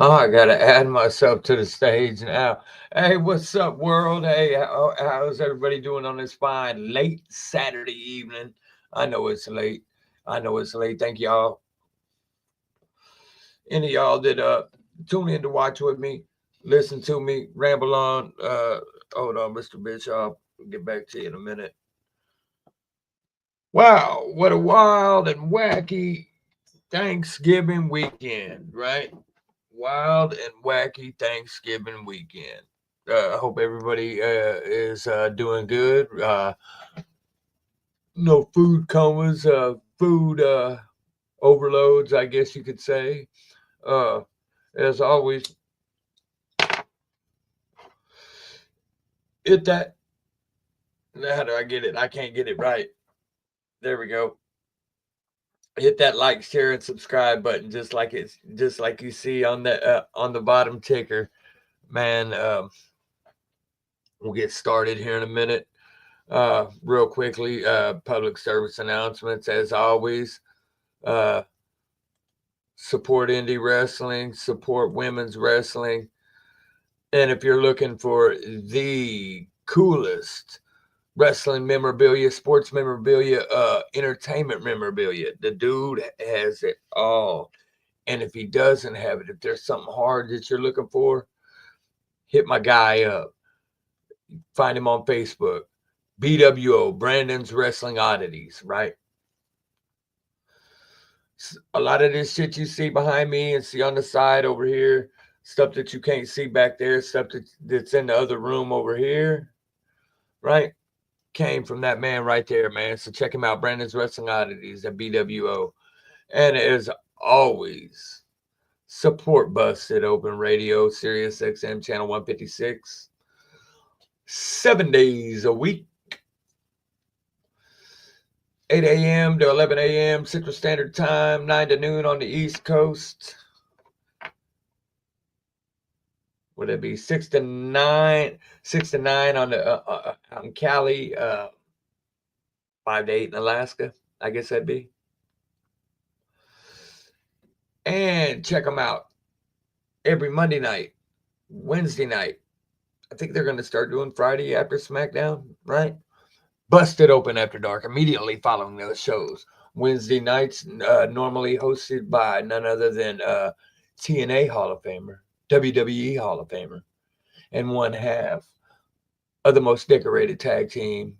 Oh, I gotta add myself to the stage now. Hey, what's up, world? Hey, how's everybody doing on this fine late Saturday evening? I know it's late. I know it's late. Thank y'all. Any of y'all that tune in to watch with me, listen to me, ramble on. Hold on, Mr. Bishop. We'll get back to you in a minute. Wow, what a wild and wacky Thanksgiving weekend, right? Wild and wacky Thanksgiving weekend. I hope everybody is doing good. No food comas, food overloads, I guess you could say. Uh, as always, hit that. How do I get it? I can't get it right. There we go. Hit that like, share, and subscribe button, just like you see on the bottom ticker. Man, we'll get started here in a minute. Real quickly, public service announcements as always. Uh, support indie wrestling, support women's wrestling. And if you're looking for the coolest wrestling memorabilia, sports memorabilia, entertainment memorabilia, the dude has it all. And if he doesn't have it, if there's something hard that you're looking for, hit my guy up. Find him on Facebook. BWO, Brandon's Wrestling Oddities, right? A lot of this shit you see behind me and see on the side over here, stuff that you can't see back there, that's in the other room over here, right? Came from that man right there, man. So check him out, Brandon's Wrestling Oddities at BWO. And as always, support Busted Open Radio, Sirius XM Channel 156, 7 days a week. 8 a.m. to 11 a.m. Central Standard Time, 9 to noon on the East Coast. Would it be 6 to 9 on the out in Cali, 5 to 8 in Alaska? I guess that'd be. And check them out every Monday night, Wednesday night. I think they're going to start doing Friday after SmackDown, right? Busted Open After Dark immediately following those shows. Wednesday nights, normally hosted by none other than TNA Hall of Famer, WWE Hall of Famer, and one half of the most decorated tag team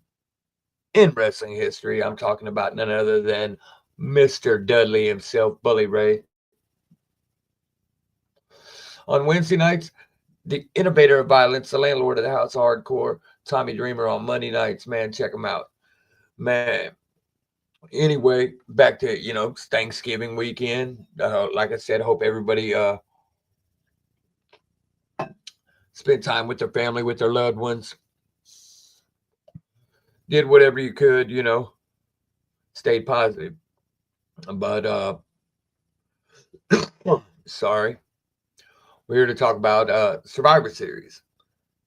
in wrestling history. I'm talking about none other than Mr. Dudley himself, Bully Ray. On Wednesday nights, the innovator of violence, the landlord of the house of hardcore, Tommy Dreamer on Monday nights. Man, check him out. Man, anyway, back to, Thanksgiving weekend. Like I said, hope everybody spent time with their family, with their loved ones. Did whatever you could, stayed positive. But sorry. We're here to talk about Survivor Series.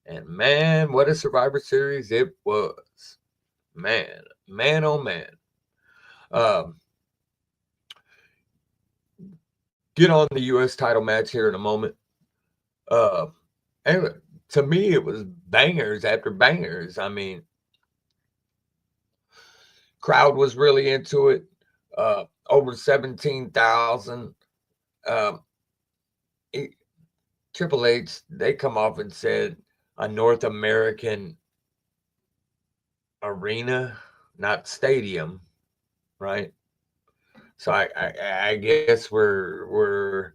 And man, what a Survivor Series it was. Man, oh man. Um, get on the U.S. title match here in a moment. Uh, and to me, it was bangers after bangers. I mean, crowd was really into it. Over 17,000. Um, Triple H, they come off and said a North American arena, not stadium, right? So I guess we're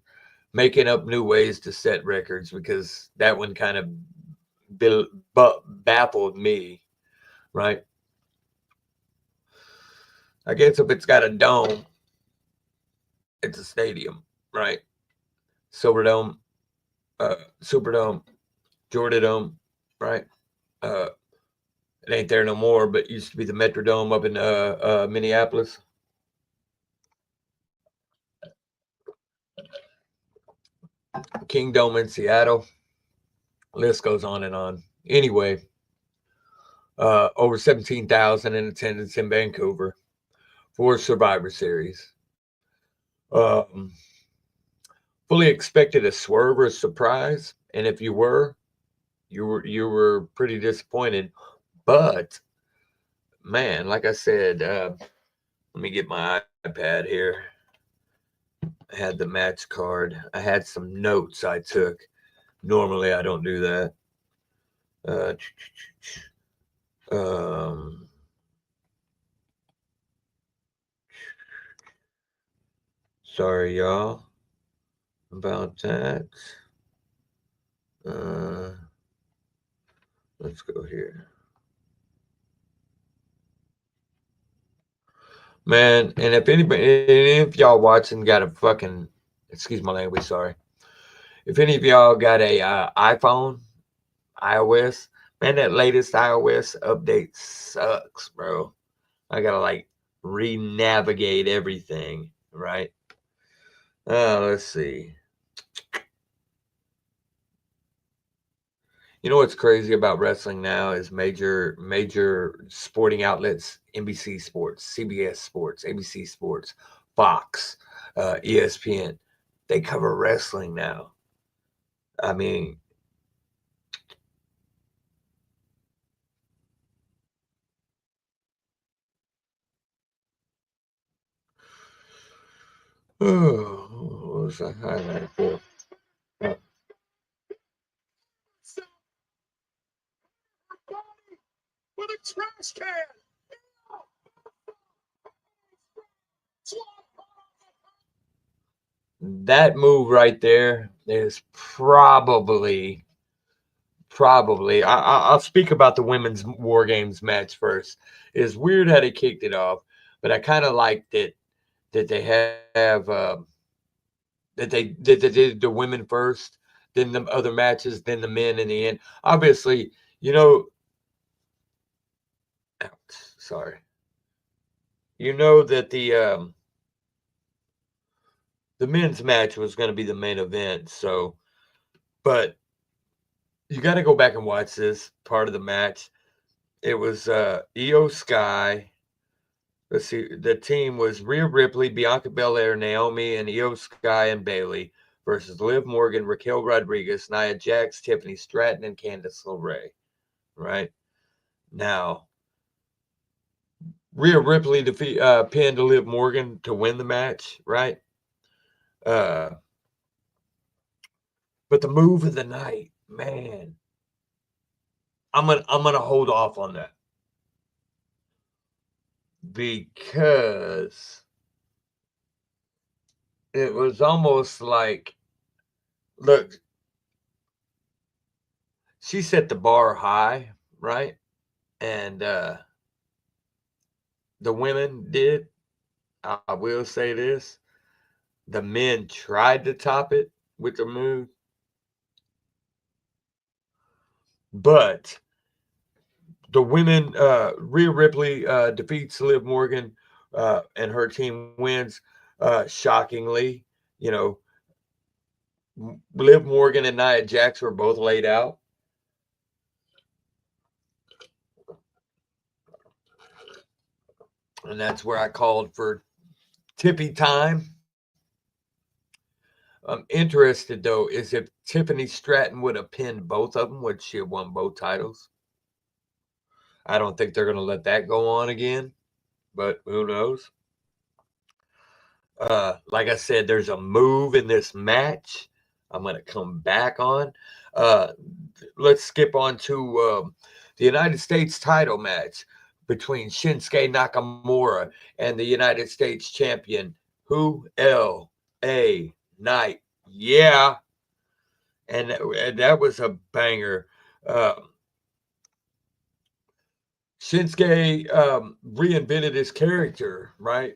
making up new ways to set records because that one kind of baffled me, right? I guess if it's got a dome, it's a stadium, right? Silverdome, Superdome, Georgia Dome, right? Uh, it ain't there no more, but it used to be the Metrodome up in Minneapolis. Kingdome in Seattle. List goes on and on. Anyway, over 17,000 in attendance in Vancouver for Survivor Series. Um, fully expected a swerve or a surprise, and if you were, you were pretty disappointed. But man, like I said, let me get my iPad here. I had the match card. I had some notes I took. Normally, I don't do that. Uh, um, sorry, y'all, about that. Uh, let's go here, man. And if anybody, if y'all watching got a fucking, excuse my language, sorry. If any of y'all got a iPhone, iOS, man, that latest iOS update sucks, bro. I gotta like re-navigate everything, right? Let's see. You know what's crazy about wrestling now is major sporting outlets, NBC Sports, CBS Sports, ABC Sports, Fox, ESPN. They cover wrestling now. I mean, what was I highlight for? Uh, that move right there is probably I'll speak about the women's war games match first. It's weird how they kicked it off, but I kind of liked it that they have that they did the women first, then the other matches, then the men in the end. Obviously, you know, sorry, you know that the men's match was going to be the main event. So, but you got to go back and watch this part of the match. It was Io Sky. Let's see. The team was Rhea Ripley, Bianca Belair, Naomi, and Io Sky and Bailey versus Liv Morgan, Raquel Rodriguez, Nia Jax, Tiffany Stratton, and Candice LeRae. Right now, Rhea Ripley pinned Liv Morgan to win the match. Right. Uh, but the move of the night, man, I'm gonna hold off on that because it was almost like, look, she set the bar high, right? And the women did. I will say this: the men tried to top it with the move, but the women, Rhea Ripley defeats Liv Morgan, and her team wins shockingly. You know, Liv Morgan and Nia Jax were both laid out. And that's where I called for Tippy time. I'm interested though is if Tiffany Stratton would have pinned both of them, would she have won both titles? I don't think they're going to let that go on again, but who knows? Like I said, there's a move in this match I'm going to come back on. Uh, let's skip on to the United States title match between Shinsuke Nakamura and the United States champion, who L.A. Knight. Yeah. And that was a banger. Uh, Shinsuke reinvented his character, right?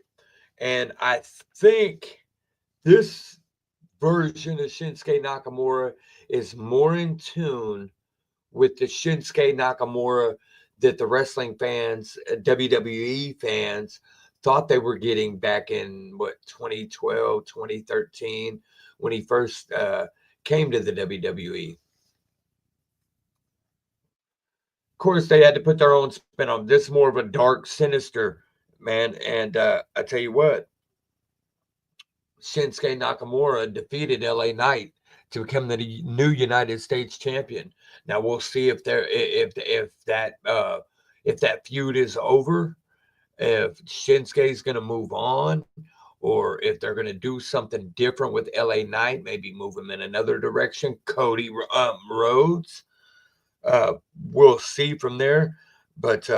And I think this version of Shinsuke Nakamura is more in tune with the Shinsuke Nakamura that the wrestling fans, WWE fans, thought they were getting back in what 2012, 2013 when he first came to the WWE. Of course, they had to put their own spin on this. More of a dark, sinister man. And I tell you what, Shinsuke Nakamura defeated LA Knight to become the new United States champion. Now we'll see if that feud is over, if Shinsuke is going to move on, or if they're going to do something different with LA Knight, maybe move him in another direction. Cody Rhodes, uh, we'll see from there. But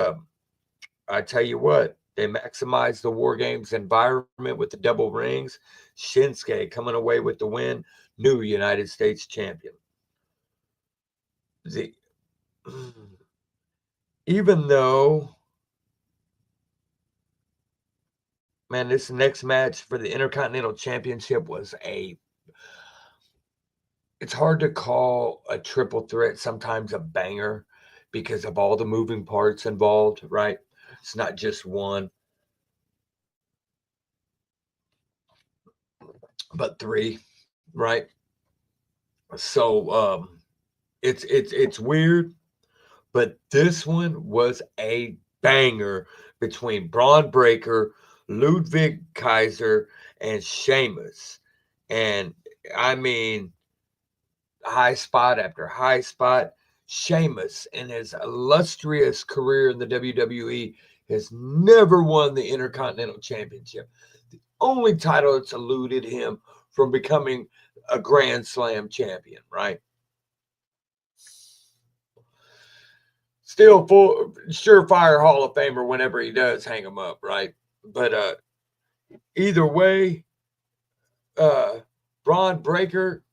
I tell you what, they maximize the War Games environment with the double rings. Shinsuke coming away with the win, new United States champion. The even though, man, this next match for the Intercontinental Championship was it's hard to call a triple threat sometimes a banger because of all the moving parts involved, right? It's not just one, but three, right? So it's weird, but this one was a banger between Braun Breaker, Ludwig Kaiser, and Sheamus. And I mean, high spot after high spot. Sheamus, in his illustrious career in the WWE, has never won the Intercontinental Championship. The only title that's eluded him from becoming a Grand Slam champion, right? Still full surefire Hall of Famer whenever he does hang him up, right? But either way, uh Braun Breaker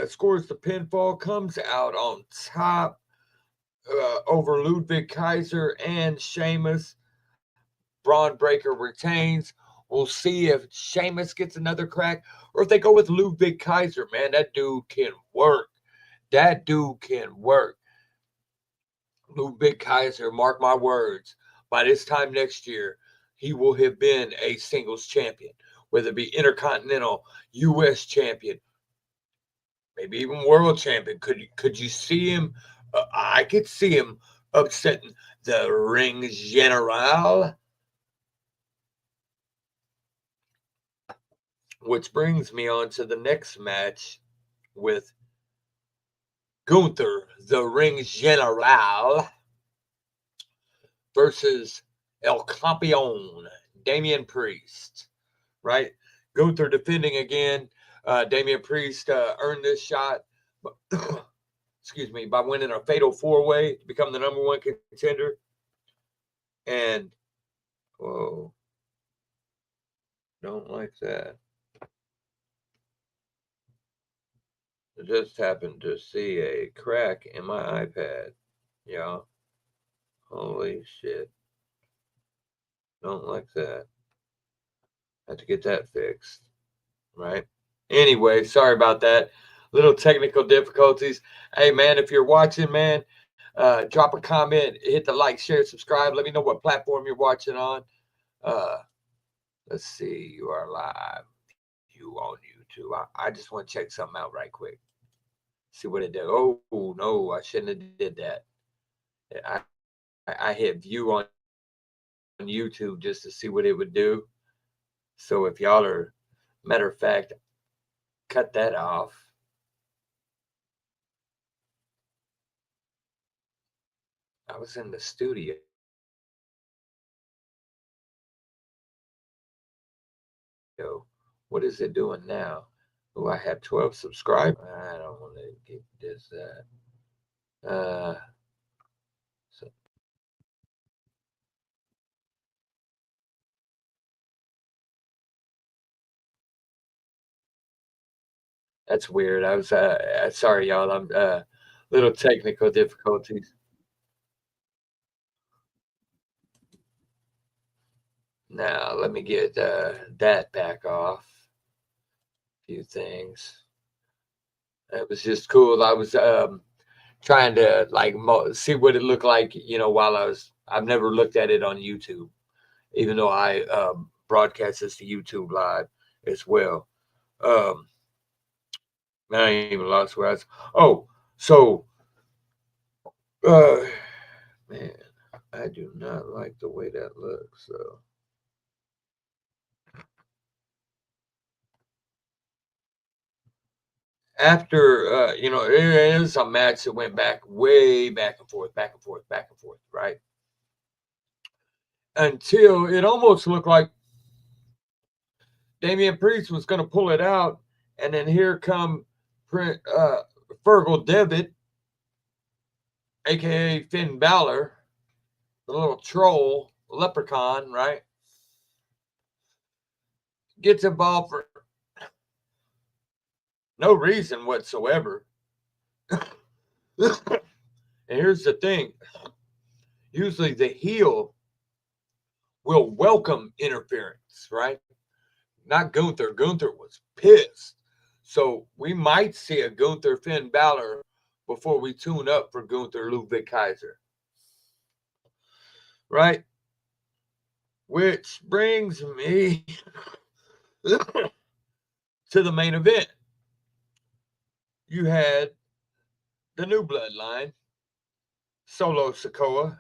scores the pinfall, comes out on top over Ludwig Kaiser and Sheamus. Braun Breaker retains. We'll see if Sheamus gets another crack or if they go with Ludwig Kaiser. Man, that dude can work. That dude can work. Ludwig Kaiser, mark my words, by this time next year, he will have been a singles champion, whether it be Intercontinental, U.S. champion, maybe even world champion. Could you see him? I could see him upsetting the Ring General, which brings me on to the next match with Gunther, the Ring General, versus El Campeon, Damian Priest, right? Gunther defending again. Damian Priest earned this shot, excuse me, by winning a fatal four-way to become the number one contender. And, whoa, don't like that. I just happened to see a crack in my iPad. Yeah. Holy shit. Don't like that. Have to get that fixed. Right? Anyway, sorry about that. Little technical difficulties. Hey, man, if you're watching, man, drop a comment, hit the like, share, subscribe. Let me know what platform you're watching on. Uh, let's see. You are live. You on YouTube. I just want to check something out right quick. See what it did. Oh, no, I shouldn't have did that. I hit view on YouTube just to see what it would do. So if y'all are, matter of fact, cut that off. I was in the studio. What is it doing now? Oh, I have 12 subscribers. I don't want to get this. So that's weird. I was sorry, y'all. I'm little technical difficulties. Now let me get that back off. A few things. It was just cool. I was trying to like see what it looked like, while I've never looked at it on YouTube, even though I broadcast this to YouTube live as well. Um, Man, I ain't even lost where I was. Oh, so, uh, man, I do not like the way that looks. So, after it was a match that went way back and forth, back and forth, back and forth, right? Until it almost looked like Damian Priest was going to pull it out, and then here come Fergal Devitt, aka Finn Balor, the little troll leprechaun, right? Gets involved for no reason whatsoever. And here's the thing: usually the heel will welcome interference, right? Not Gunther. Gunther was pissed. So we might see a Gunther Finn Balor before we tune up for Gunther Ludwig Kaiser. Right? Which brings me to the main event. You had the new bloodline, Solo Sikoa,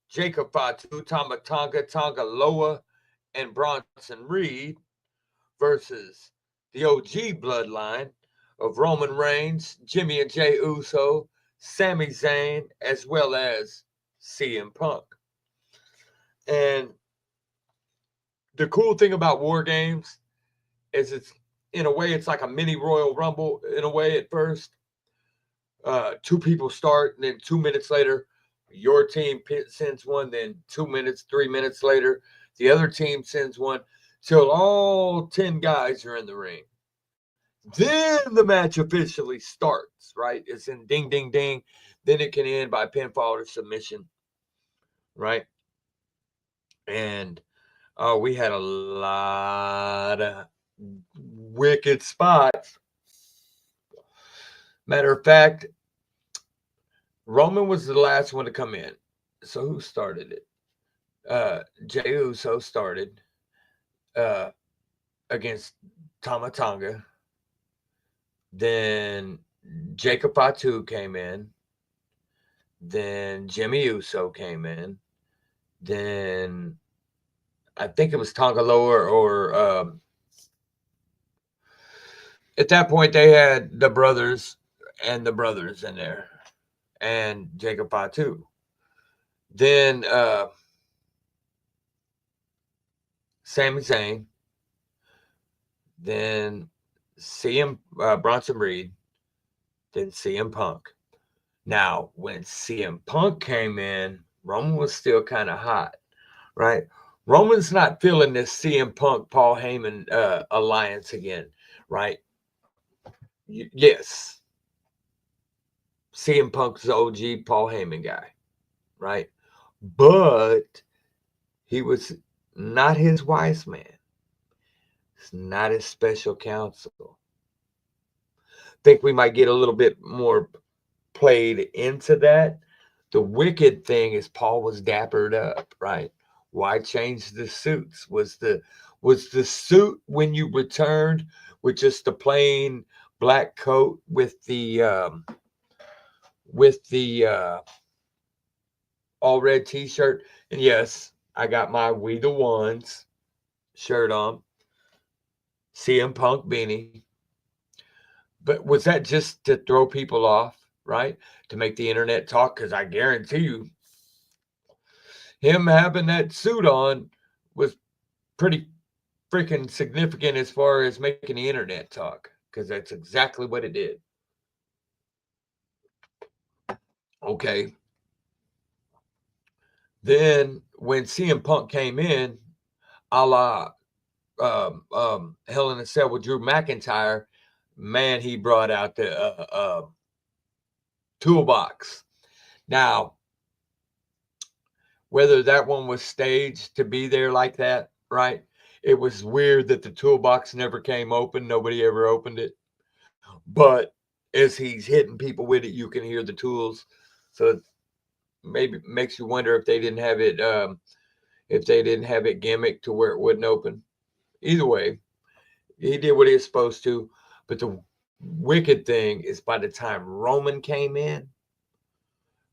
Jacob Fatu, Tama Tonga Loa, and Bronson Reed versus the OG bloodline of Roman Reigns, Jimmy and Jey Uso, Sami Zayn, as well as CM Punk. And the cool thing about WarGames is it's, in a way, it's like a mini Royal Rumble in a way at first. Two people start, and then 2 minutes later, your team sends one. Then 2 minutes, 3 minutes later, the other team sends one, till all 10 guys are in the ring. Then the match officially starts, right? It's in ding, ding, ding. Then it can end by pinfall or submission, right? And we had a lot of wicked spots. Matter of fact, Roman was the last one to come in. So who started it? Jey Uso started against Tama Tonga. Then Jacob Fatu came in. Then Jimmy Uso came in. Then I think it was Tonga Loa or at that point they had the brothers in there. And Jacob Fatu. Then Sami Zayn. Then CM Bronson Reed. Then CM Punk. Now, when CM Punk came in, Roman was still kind of hot, right? Roman's not feeling this CM Punk Paul Heyman alliance again, right? Yes. CM Punk's the OG Paul Heyman guy, right? But he was not his wise man. It's not his special counsel. Think we might get a little bit more played into that. The wicked thing is Paul was dappered up, right? Why change the suits? Was the suit when you returned with just the plain black coat with the all red t-shirt? And yes, I got my We the Ones shirt on. CM Punk beanie. But was that just to throw people off, right? To make the internet talk? Because I guarantee you, him having that suit on was pretty freaking significant as far as making the internet talk. Because that's exactly what it did. Okay. Then when CM Punk came in, a la Hell in a Cell with Drew McIntyre, man, he brought out the toolbox. Now, whether that one was staged to be there like that, right? It was weird that the toolbox never came open. Nobody ever opened it. But as he's hitting people with it, you can hear the tools. So it maybe makes you wonder if they didn't have it gimmicked to where it wouldn't open. Either way, he did what he was supposed to. But the wicked thing is by the time Roman came in,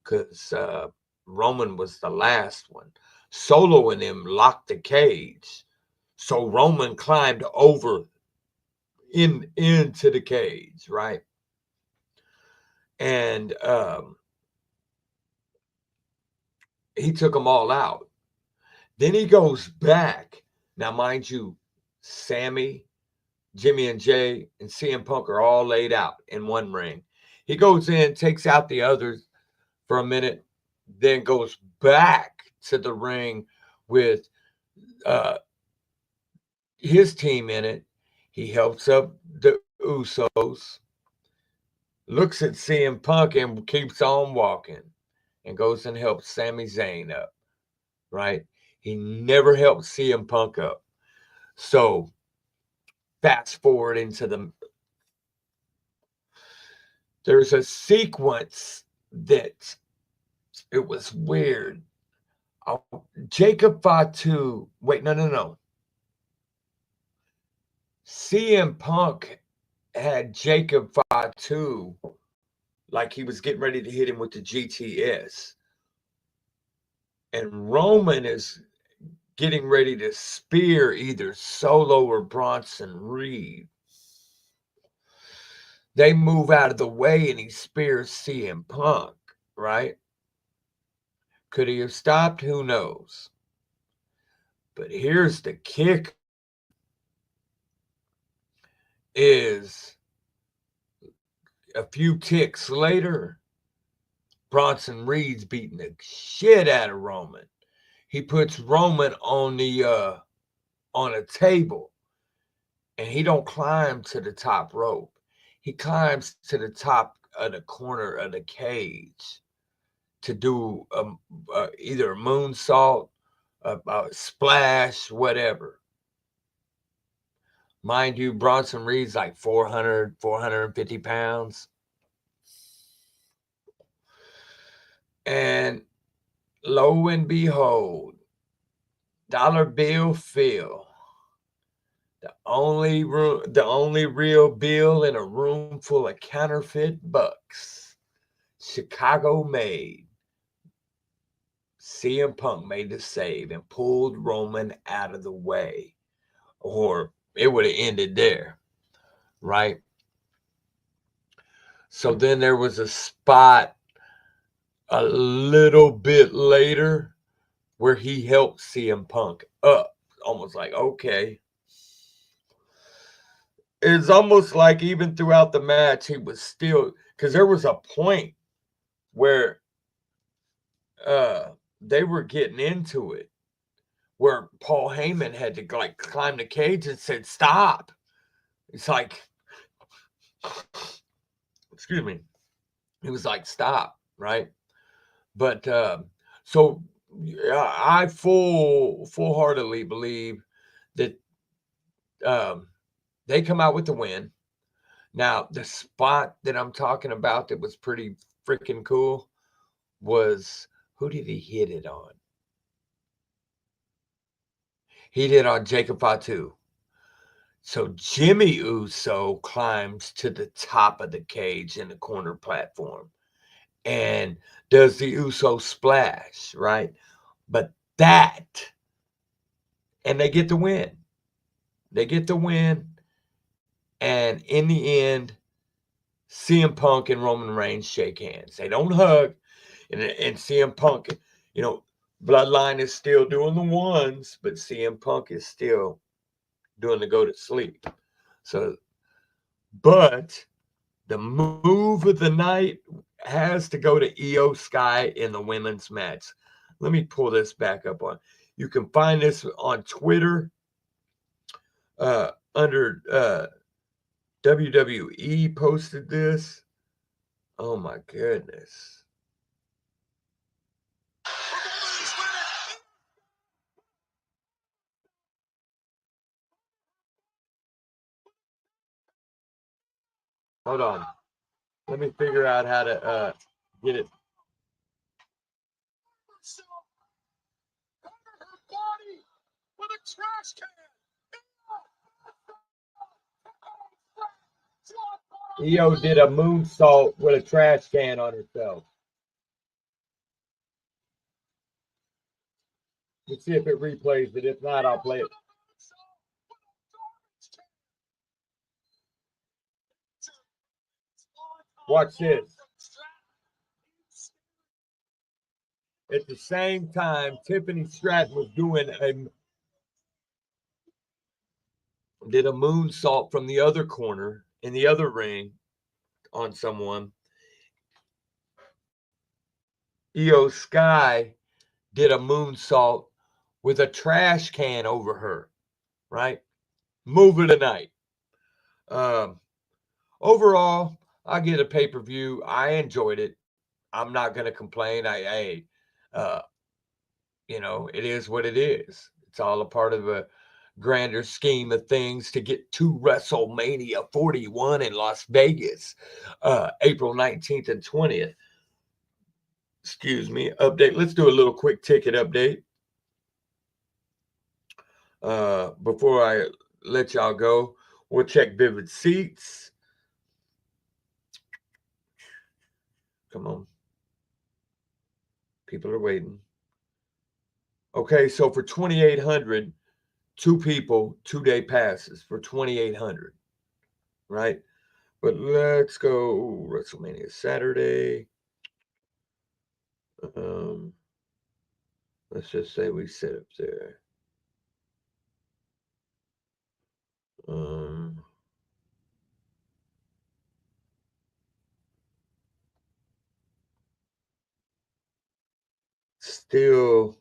because Roman was the last one, Solo and him locked the cage. So Roman climbed over into the cage, right? And he took them all out. Then he goes back. Now, mind you, Sammy, Jimmy and Jay, and CM Punk are all laid out in one ring. He goes in, takes out the others for a minute, then goes back to the ring with his team in it. He helps up the Usos, looks at CM Punk and keeps on walking, and goes and helps Sami Zayn up, right? He never helped CM Punk up. So fast forward into there's a sequence that it was weird. Jacob Fatu, wait, no. CM Punk had Jacob Fatu like he was getting ready to hit him with the GTS. And Roman is getting ready to spear either Solo or Bronson Reed. They move out of the way and he spears CM Punk, right? Could he have stopped? Who knows? But here's the kick is a few ticks later, Bronson Reed's beating the shit out of Roman. He puts Roman on a table, and he don't climb to the top rope. He climbs to the top of the corner of the cage to do either a moonsault, a splash, whatever. Mind you, Bronson Reed's like 450 pounds. And lo and behold, Dollar Bill Phil, the only real Bill in a room full of counterfeit bucks, Chicago made. CM Punk made the save and pulled Roman out of the way, or it would have ended there, right? So then there was a spot a little bit later where he helped CM Punk up. Almost like, okay. It's almost like even throughout the match, he was still, because there was a point where they were getting into it, where Paul Heyman had to like climb the cage and said, stop. It's like, excuse me. He was like, stop, right? But so I full-heartedly believe that they come out with the win. Now, the spot that I'm talking about that was pretty freaking cool was, who did he hit it on? He did on Jacob Fatu. So Jimmy Uso climbs to the top of the cage in the corner platform and does the Uso splash, right? But and they get the win. They get the win. And in the end, CM Punk and Roman Reigns shake hands. They don't hug. And CM Punk, Bloodline is still doing the ones, but CM Punk is still doing the go to sleep. So, but the move of the night has to go to Io Sky in the women's match. Let me pull this back up on. You can find this on Twitter under WWE posted this. Oh my goodness. Hold on. Let me figure out how to get it. Io did a moonsault with a trash can on herself. Let's see if it replays it. If not, I'll play it. Watch this. At the same time, Tiffany Stratton was did a moonsault from the other corner in the other ring on someone. Io Sky did a moonsault with a trash can over her, right? Move of the night. Um, Overall, I get a pay-per-view. I enjoyed it. I'm not going to complain. Uh, it is what it is. It's all a part of a grander scheme of things to get to WrestleMania 41 in Las Vegas, April 19th and 20th. Excuse me, update. Let's do a little quick ticket update before I let y'all go. We'll check Vivid Seats. Come on. People are waiting. Okay, so for 2,800, two people, 2-day passes for 2,800, right? But let's go WrestleMania Saturday. Let's just say we sit up there. Still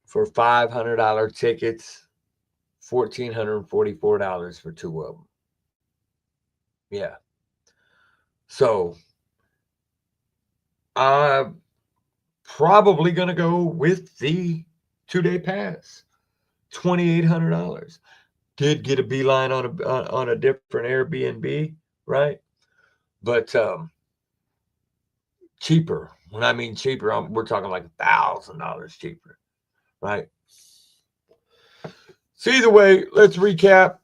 for $500 tickets, $1,444 for two of them. Yeah. So I'm probably going to go with the 2-day pass, $2,800. Did get a beeline on a different Airbnb, right? But cheaper. When I mean cheaper, we're talking like $1,000 cheaper, right? So either way, let's recap.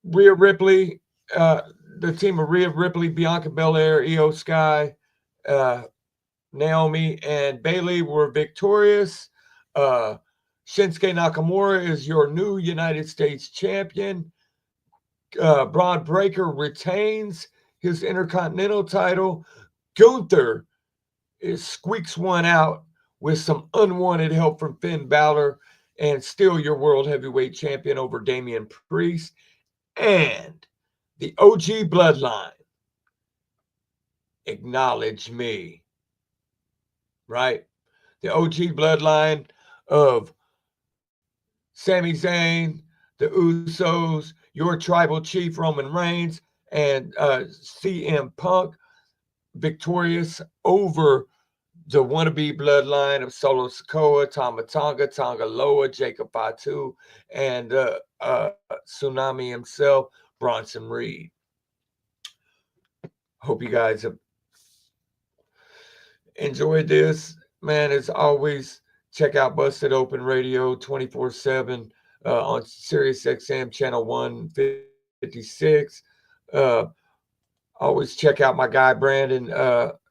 Rhea Ripley, the team of Rhea Ripley, Bianca Belair, Io Sky, Naomi, and Bayley were victorious. Shinsuke Nakamura is your new United States champion. Braun Breaker retains his Intercontinental title. Gunther squeaks one out with some unwanted help from Finn Balor and still your World Heavyweight Champion over Damian Priest. And the OG Bloodline acknowledge me, right? The OG Bloodline of Sami Zayn, the Usos, your tribal chief Roman Reigns, and CM Punk victorious over the wannabe bloodline of Solo Sikoa, Tama Tonga, Tonga Loa, Jacob Fatu, and Tsunami himself, Bronson Reed. Hope you guys have enjoyed this. Man, as always, check out Busted Open Radio 24/7 on Sirius XM channel 156. Always check out my guy Brandon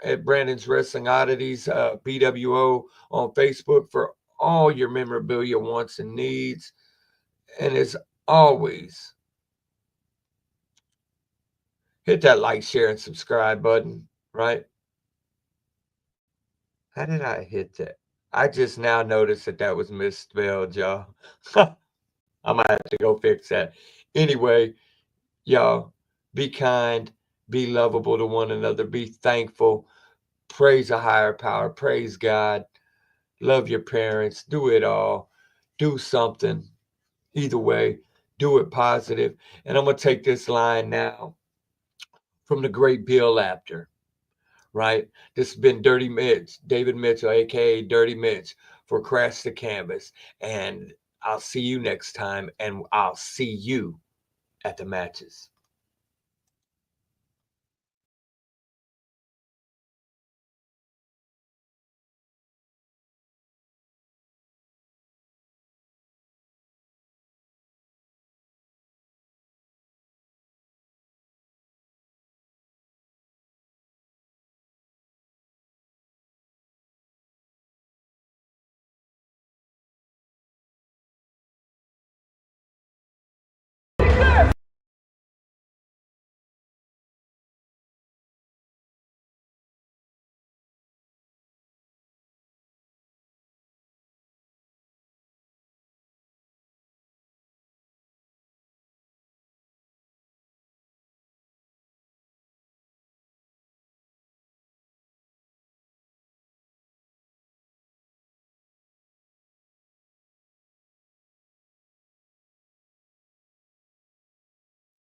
at Brandon's Wrestling Oddities, BWO on Facebook for all your memorabilia wants and needs. And as always, hit that like, share, and subscribe button, right? How did I hit that? I just now noticed that was misspelled, y'all. I might have to go fix that. Anyway, y'all, be kind, be lovable to one another, be thankful, praise a higher power, praise God, love your parents, do it all, do something. Either way, do it positive. And I'm going to take this line now from the great Bill Apter, right? This has been Dirty Mitch, David Mitchell, aka Dirty Mitch, for Crash the Canvas. And I'll see you next time, and I'll see you at the matches.